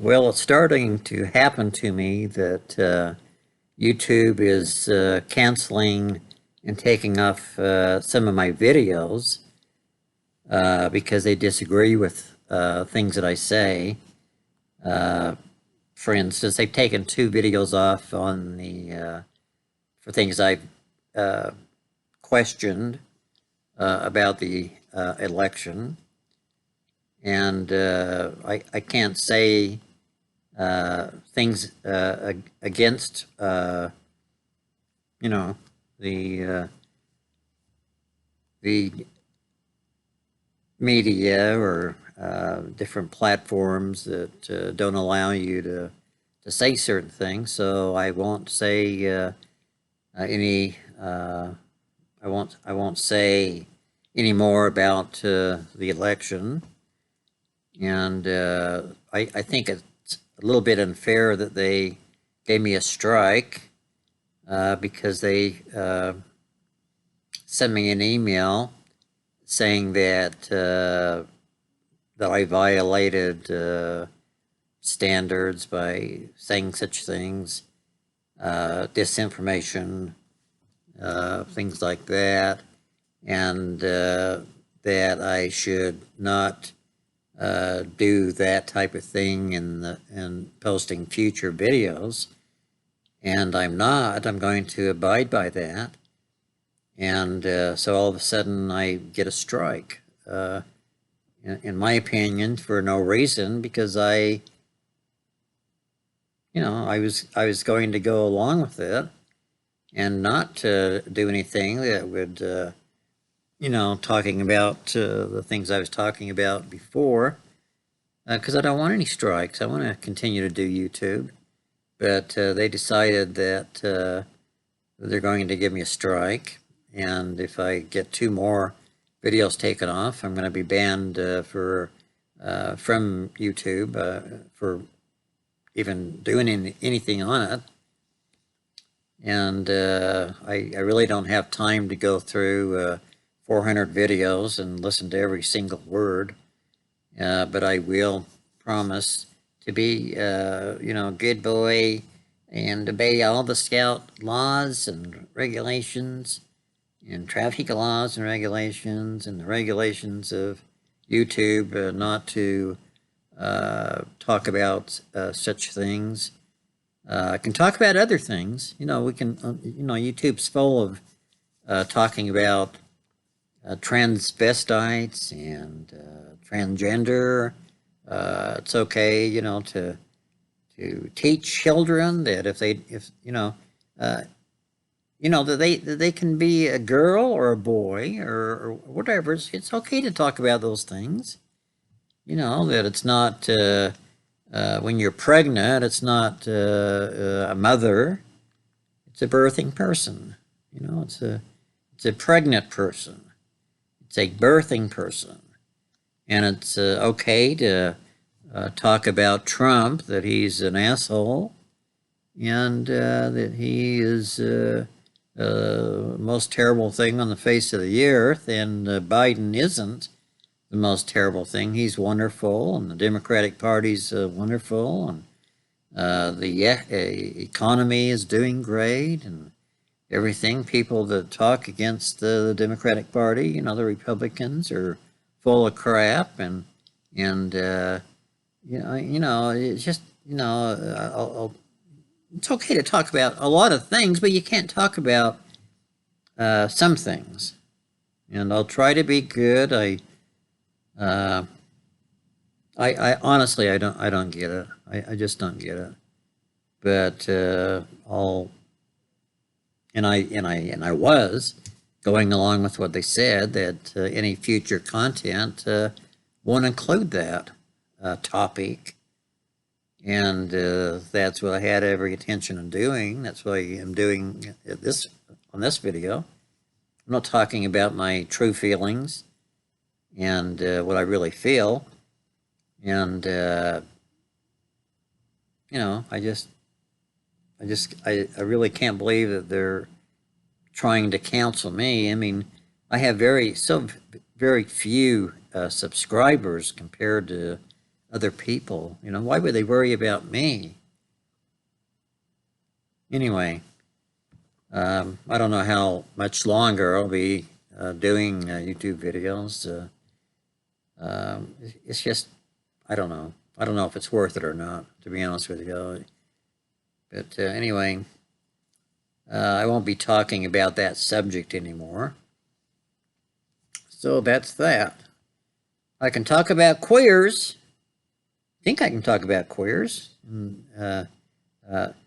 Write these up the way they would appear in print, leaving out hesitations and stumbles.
Well, it's starting to happen to me that YouTube is canceling and taking off some of my videos because they disagree with things that I say. Uh, for instance, they've taken two videos off on the for things I've uh, questioned about the election, and I can't say things against you know the the media or different platforms that don't allow you to say certain things. So I won't say any. I won't say any more about the election, and I think it's a little bit unfair that they gave me a strike because they sent me an email saying that I violated standards by saying such things, disinformation, things like that, and that I should not do that type of thing in posting future videos, and I'm not. I'm going to abide by that, and so all of a sudden I get a strike. In my opinion, for no reason, because I was going to go along with it and not do anything that would, talking about the things I was talking about before, because I don't want any strikes. I want to continue to do YouTube, but they decided that they're going to give me a strike, and if I get two more videos taken off, I'm going to be banned from YouTube for even doing anything on it. And I really don't have time to go through 400 videos and listen to every single word, but I will promise to be, good boy and obey all the Scout laws and regulations and traffic laws and regulations and the regulations of YouTube not to talk about such things. I can talk about other things. We can, YouTube's full of talking about transvestites and transgender. It's okay, to teach children that that they can be a girl or a boy or whatever. It's okay to talk about those things. That it's not when you're pregnant, it's not a mother. It's a birthing person. It's a pregnant person. It's a birthing person, and it's okay to talk about Trump, that he's an asshole, and that he is most terrible thing on the face of the earth, and Biden isn't the most terrible thing. He's wonderful, and the Democratic Party's wonderful, and the economy is doing great, and everything. People that talk against the Democratic Party, the Republicans, are full of crap, and it's just it's okay to talk about a lot of things, but you can't talk about some things. And I'll try to be good. Uh, I honestly, I don't get it. I just don't get it. But I was going along with what they said, that any future content won't include that topic, and that's what I had every intention of doing. That's what I am doing on this video. I'm not talking about my true feelings and what I really feel, and I really can't believe that they're trying to cancel me. I mean, I have very few subscribers compared to other people? You know, why would they worry about me? Anyway, I don't know how much longer I'll be doing YouTube videos. It's just, I don't know. I don't know if it's worth it or not, to be honest with you. But anyway, I won't be talking about that subject anymore. So that's that. I can talk about queers. I think I can talk about queers.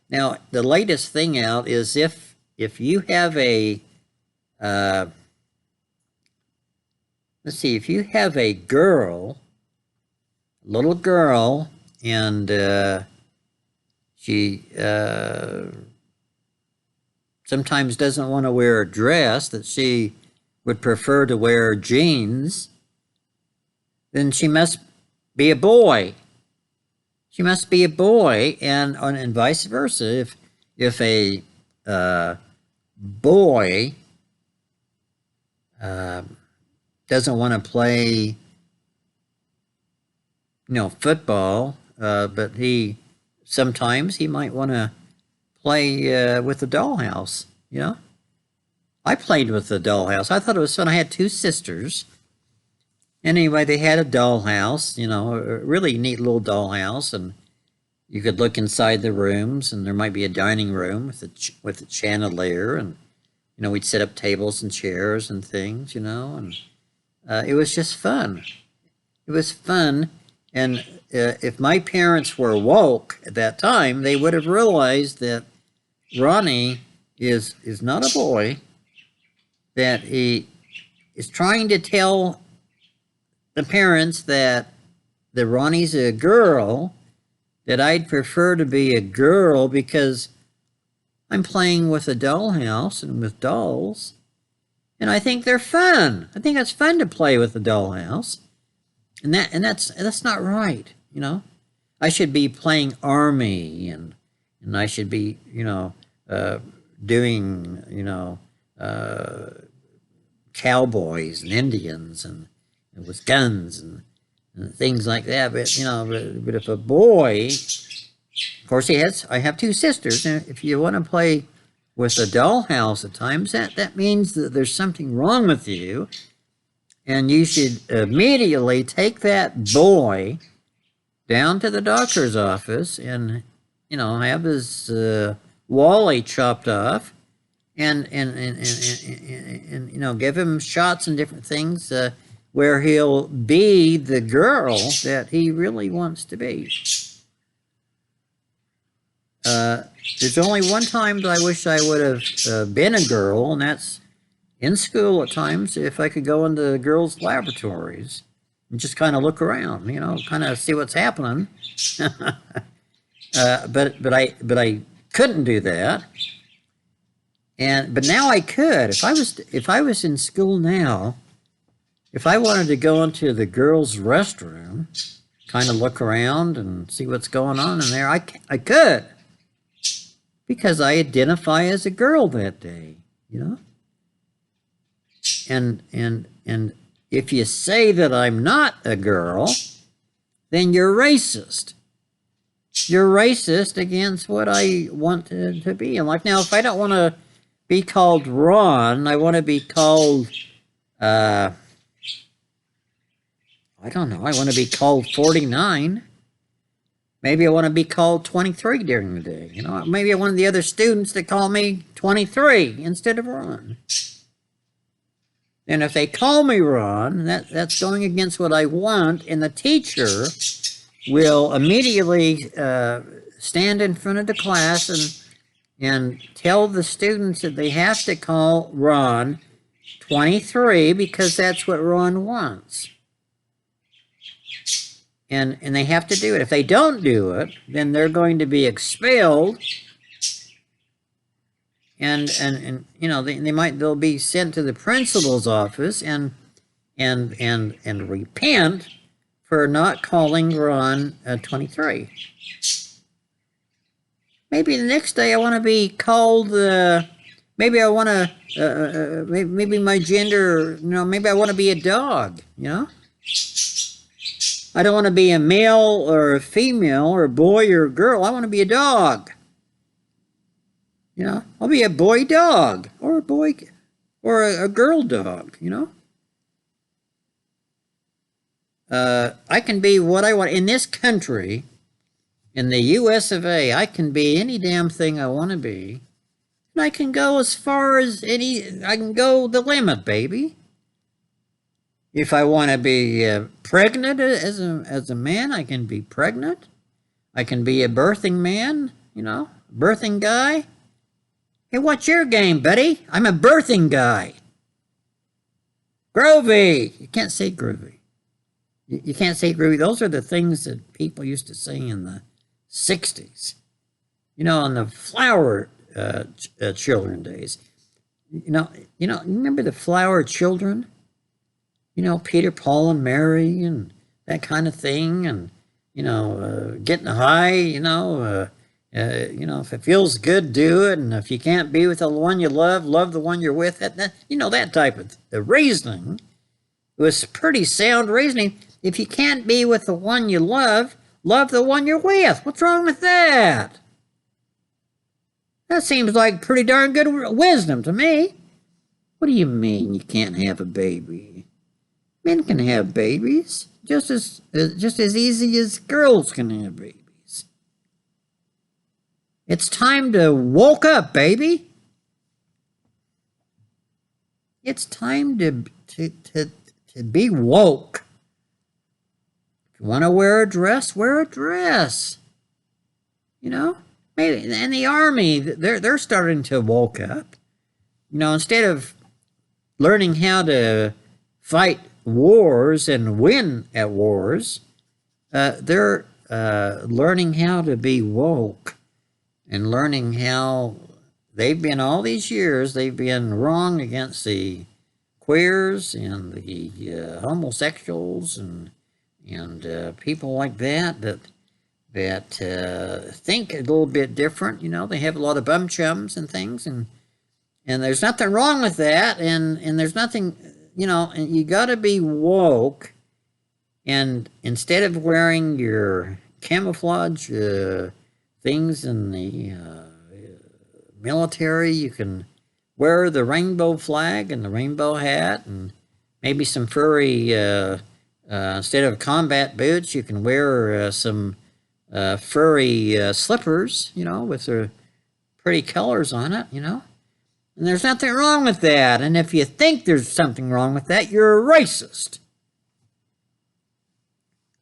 Now, the latest thing out is if you have a, let's see, if you have a girl, little girl, and she sometimes doesn't want to wear a dress, that she would prefer to wear jeans, then she must be a boy. She must be a boy, and vice versa. If a boy doesn't want to play, football, but sometimes he might want to play with the dollhouse. I played with the dollhouse. I thought it was fun. I had two sisters. Anyway, they had a dollhouse, a really neat little dollhouse, and you could look inside the rooms, and there might be a dining room with a chandelier, and we'd set up tables and chairs and things, and it was just fun. It was fun, and if my parents were woke at that time, they would have realized that Ronnie is not a boy, that he is trying to tell the parents that Ronnie's a girl, that I'd prefer to be a girl because I'm playing with a dollhouse and with dolls, and I think they're fun. I think it's fun to play with a dollhouse, and that's not right. I should be playing army, and I should be doing cowboys and Indians and with guns and things like that. But but if a boy, of course I have two sisters, and if you want to play with a dollhouse at times, that means that there's something wrong with you, and you should immediately take that boy down to the doctor's office and have his Wally chopped off, and give him shots and different things where he'll be the girl that he really wants to be. There's only one time that I wish I would have been a girl, and that's in school at times. If I could go into the girls' laboratories and just kind of look around, kind of see what's happening. But I couldn't do that. But now I could. If I was in school now, if I wanted to go into the girls' restroom, kind of look around and see what's going on in there, I could, because I identify as a girl that day, And if you say that I'm not a girl, then you're racist. You're racist against what I want to be in life. Now, if I don't want to be called Ron, I want to be called, I don't know, I want to be called 49. Maybe I want to be called 23 during the day. Maybe I want the other students to call me 23 instead of Ron. And if they call me Ron, that's going against what I want, and the teacher will immediately stand in front of the class and tell the students that they have to call Ron 23 because that's what Ron wants. And they have to do it. If they don't do it, then they're going to be expelled. And they'll be sent to the principal's office and repent for not calling Ron 23. Maybe the next day I want to be called. Maybe I want to. Maybe my gender. Maybe I want to be a dog. I don't want to be a male or a female or a boy or a girl. I want to be a dog. You know, I'll be a boy dog or a boy or a girl dog, you know. I can be what I want. In this country, in the US of A, I can be any damn thing I want to be. And I can go as far as I can go the limit, baby. If I want to be pregnant as a man, I can be pregnant. I can be a birthing man, you know, birthing guy. Hey, what's your game, buddy? I'm a birthing guy. Groovy. You can't say groovy. You can't say groovy. Those are the things that people used to say in the 60s. You know, in the flower children days. You know, remember the flower children? You know, Peter, Paul, and Mary, and that kind of thing, and you know, getting high. You know, if it feels good, do it, and if you can't be with the one you love the one you're with. You know, that type of reasoning was pretty sound reasoning. If you can't be with the one you love the one you're with. What's wrong with that? That seems like pretty darn good wisdom to me. What do you mean you can't have a baby? Men can have babies just as easy as girls can have babies. It's time to woke up, baby. It's time to be woke. If you want to wear a dress, wear a dress. You know, maybe in the army, they're starting to woke up. You know, instead of learning how to fight wars and win at wars, they're learning how to be woke and learning how they've been all these years, they've been wrong against the queers and the homosexuals and people like that think a little bit different. You know, they have a lot of bum chums and things, and there's nothing wrong with that, and there's nothing, you know, and you got to be woke, and instead of wearing your camouflage things in the military, you can wear the rainbow flag and the rainbow hat and maybe some furry, instead of combat boots, you can wear some furry slippers, you know, with their pretty colors on it, you know. And there's nothing wrong with that. And if you think there's something wrong with that, you're a racist.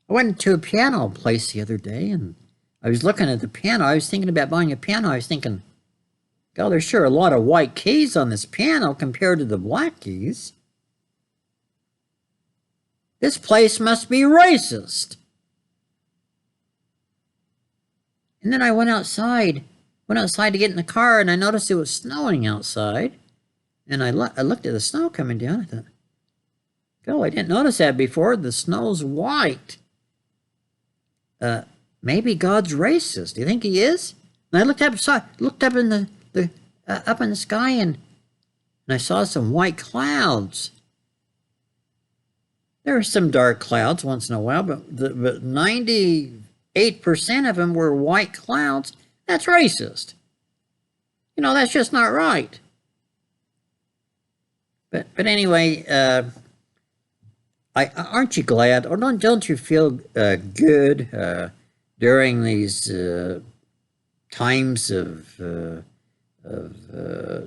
I went to a piano place the other day, and I was looking at the piano. I was thinking about buying a piano. I was thinking, God, there's sure a lot of white keys on this piano compared to the black keys. This place must be racist. And then I went outside to get in the car, and I noticed it was snowing outside. And I looked at the snow coming down. I thought, God, I didn't notice that before. The snow's white. Maybe God's racist. Do you think he is? And I looked up in the sky, and I saw some white clouds. There were some dark clouds once in a while, but 98% of them were white clouds. That's racist. You know, that's just not right. But anyway, aren't you glad, or don't you feel good during these times of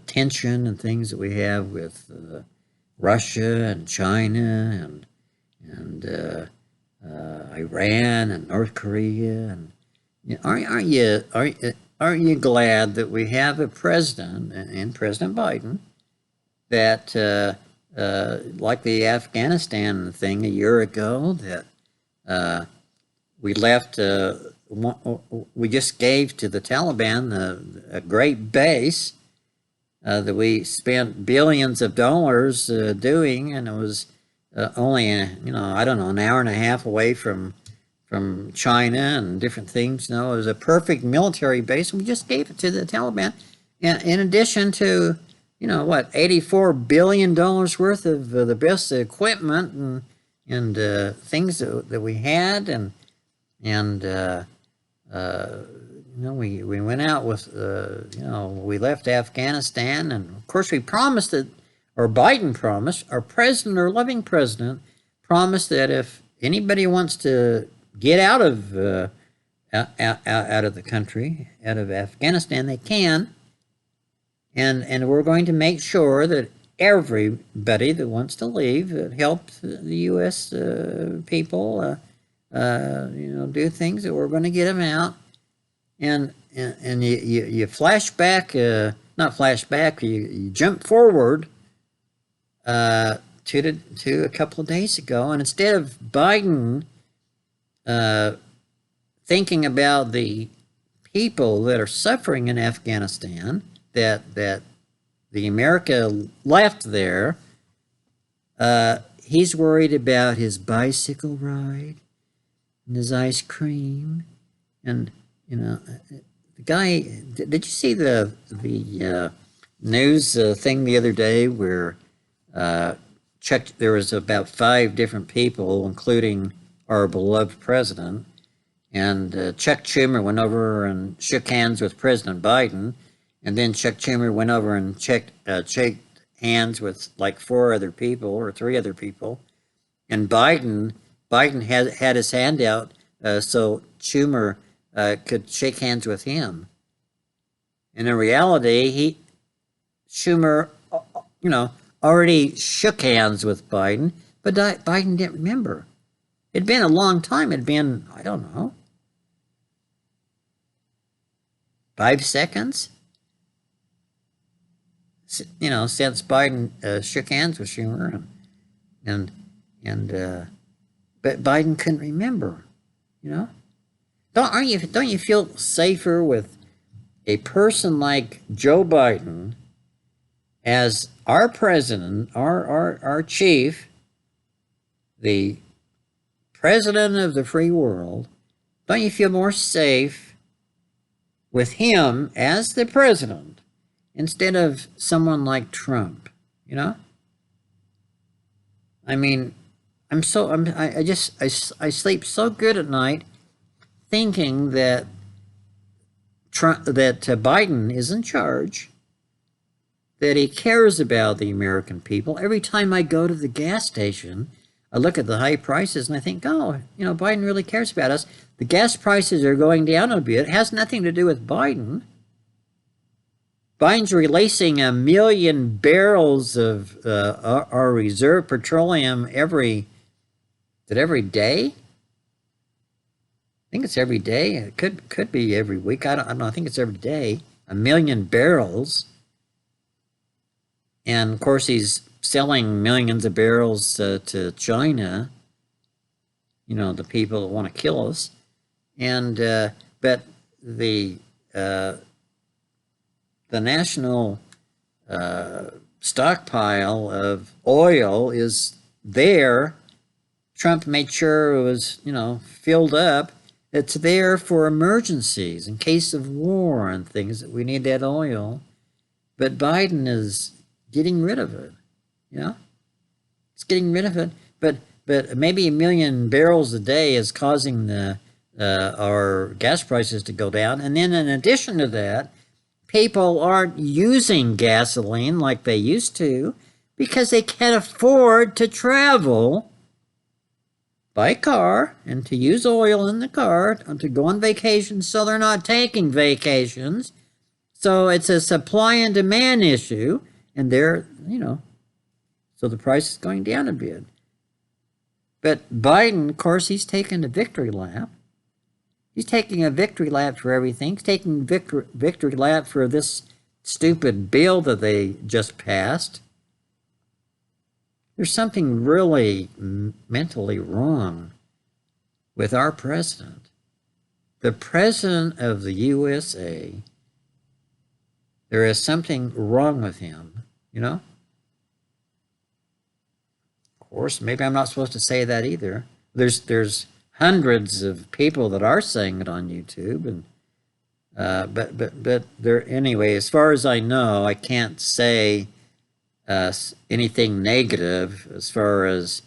tension and things that we have with Russia and China and Iran and North Korea, and you know, aren't you glad that we have a president and President Biden that like the Afghanistan thing a year ago, that we left, we just gave to the Taliban a great base that we spent billions of dollars doing, and it was only, I don't know, an hour and a half away from China and different things. You know, it was a perfect military base, and we just gave it to the Taliban. And in addition to, $84 billion worth of the best equipment things that we had, and we went out with, we left Afghanistan, and of course we promised that, or Biden promised, our president, our loving president, promised that if anybody wants to get out of the country, out of Afghanistan, they can, and we're going to make sure that everybody that wants to leave, help the U.S. People, do things that we're going to get them out. And you flash back, not flash back, you jump forward to a couple of days ago, and instead of Biden thinking about the people that are suffering in Afghanistan, that the America left there, he's worried about his bicycle ride and his ice cream, and the guy. Did you see the news thing the other day where there was about 5 different people, including our beloved president, and Chuck Schumer went over and shook hands with President Biden, and then Chuck Schumer went over and shook hands with like 4 other people or 3 other people, and Biden had his hand out so Schumer could shake hands with him. And in reality, Schumer, already shook hands with Biden, but Biden didn't remember. It'd been a long time. It'd been, I don't know, 5 seconds, since Biden shook hands with Schumer, but Biden couldn't remember. Don't you feel safer with a person like Joe Biden as our president, our chief, the president of the free world? Don't you feel more safe with him as the president instead of someone like Trump? I mean, I sleep so good at night thinking that Biden is in charge, that he cares about the American people. Every time I go to the gas station, I look at the high prices and I think, Biden really cares about us. The gas prices are going down a bit. It has nothing to do with Biden. Biden's releasing 1 million barrels of our reserve petroleum every day. I think it's every day. It could be every week. I don't know. I think it's every day. 1 million barrels. And of course, he's selling millions of barrels to China. The people that want to kill us. And but the national stockpile of oil is there. Trump made sure it was, filled up. It's there for emergencies, in case of war and things that we need that oil. But Biden is getting rid of it, It's getting rid of it. But maybe 1 million barrels a day is causing our gas prices to go down. And then in addition to that, people aren't using gasoline like they used to because they can't afford to travel by car and to use oil in the car and to go on vacation, so they're not taking vacations. So it's a supply and demand issue, and so the price is going down a bit. But Biden, of course, he's taking a victory lap. He's taking a victory lap for everything. He's taking victory lap for this stupid bill that they just passed. There's something really mentally wrong with our president. The president of the USA, there is something wrong with him, Of course, maybe I'm not supposed to say that either. There's hundreds of people that are saying it on YouTube, and but there anyway. As far as I know, I can't say anything negative as far as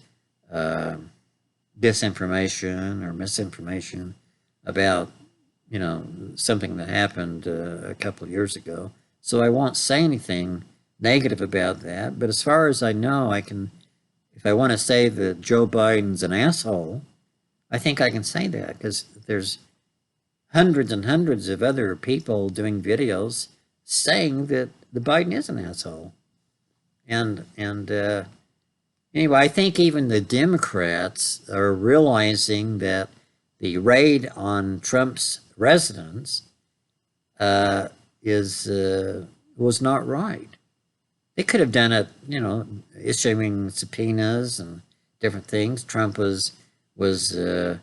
disinformation or misinformation about, something that happened a couple of years ago. So I won't say anything negative about that. But as far as I know, if I want to say that Joe Biden's an asshole, I think I can say that because there's hundreds and hundreds of other people doing videos saying that the Biden is an asshole. And anyway, I think even the Democrats are realizing that the raid on Trump's residence was not right. They could have done it, issuing subpoenas and different things. Trump was in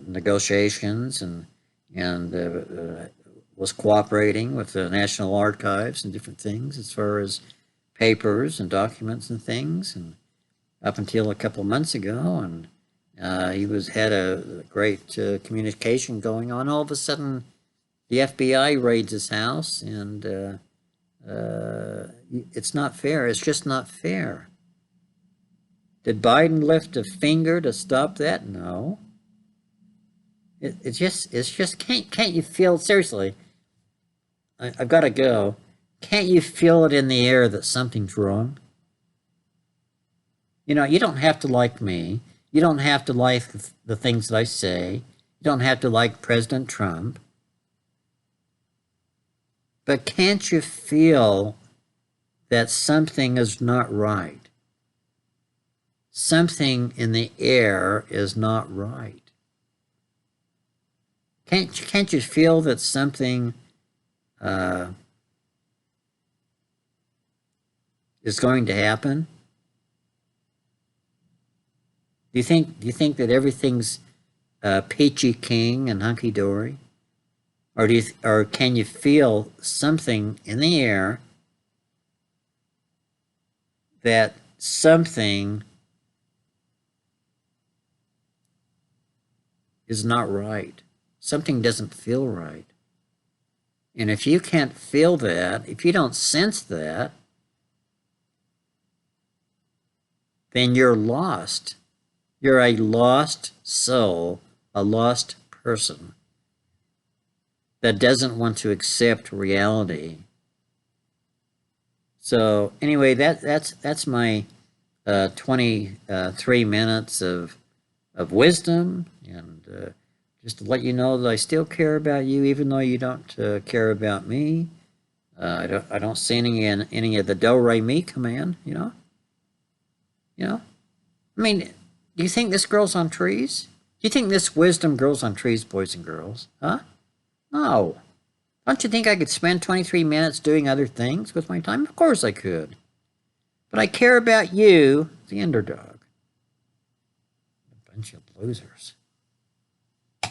negotiations and was cooperating with the National Archives and different things as far as papers and documents and things, and up until a couple of months ago, and he had a great communication going on. All of a sudden, the FBI raids his house, and it's not fair. It's just not fair. Did Biden lift a finger to stop that? No. It's just can't you feel, seriously? I've got to go. Can't you feel it in the air that something's wrong? You don't have to like me. You don't have to like the things that I say. You don't have to like President Trump. But can't you feel that something is not right? Something in the air is not right. Can't you feel that something is going to happen? Do you think that everything's peachy keen and hunky dory, or can you feel something in the air that something is not right? Something doesn't feel right. And if you can't feel that, if you don't sense that, then you're lost. You're a lost soul, a lost person that doesn't want to accept reality. So anyway, that's my 23 minutes of wisdom, and just to let you know that I still care about you, even though you don't care about me. I don't see any of the do re mi command. I mean, do you think this grows on trees? Do you think this wisdom grows on trees, boys and girls? Huh? No. Don't you think I could spend 23 minutes doing other things with my time? Of course I could. But I care about you, the underdog. A bunch of losers.